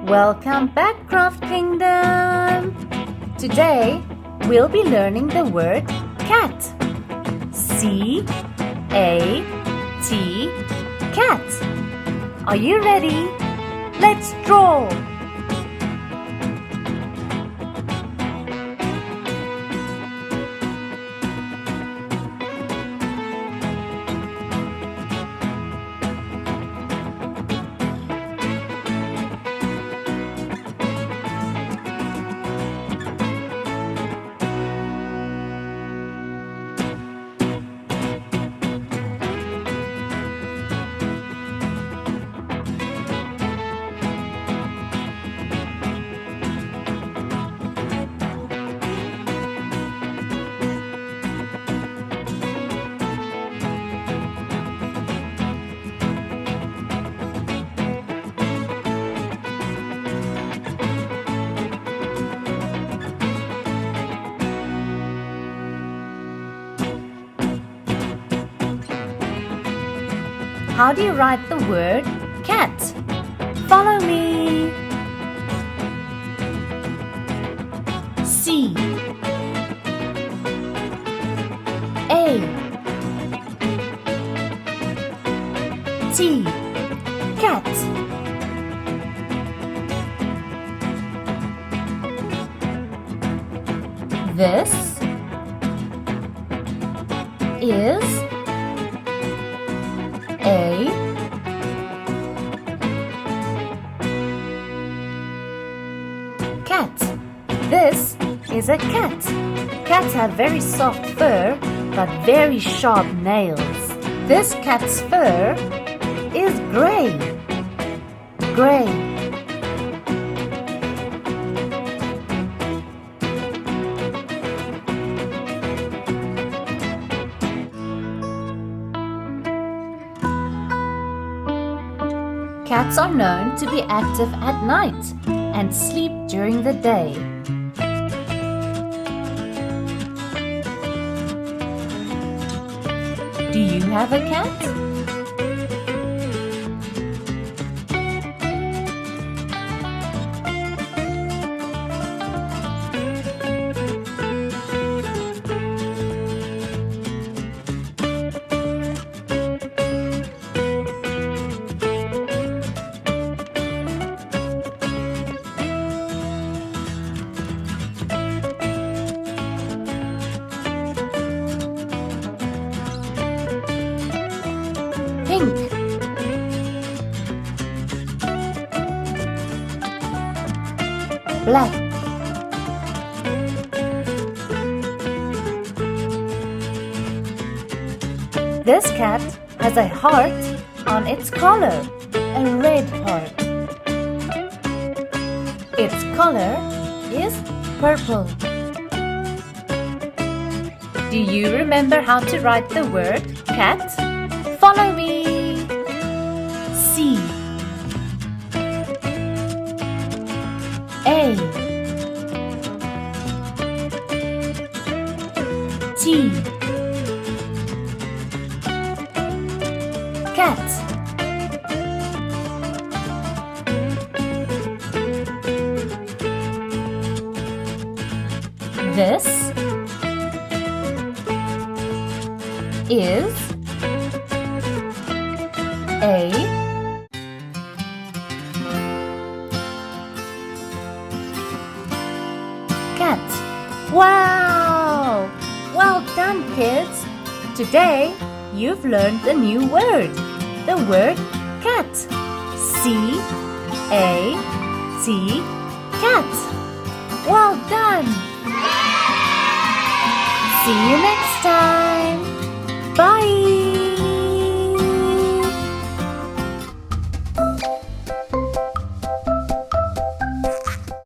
Welcome back, Craft Kingdom! Today, we'll be learning the word cat. C-A-T, cat. Are you ready? Let's draw! How do you write the word cat? Follow me. C A T, cat. This is a cat. This is a cat. Cats have very soft fur but very sharp nails. This cat's fur is gray. Gray. Cats are known to be active at night and sleep during the day. Do you have a cat? Pink, black, this cat has a heart on its collar, a red heart. Its color is purple. Do you remember how to write the word cat? Follow me. C A T, cat. This is a cat. Wow! Well done, kids! Today, you've learned a new word. The word cat. C-A-T, cat. Well done! See you next time!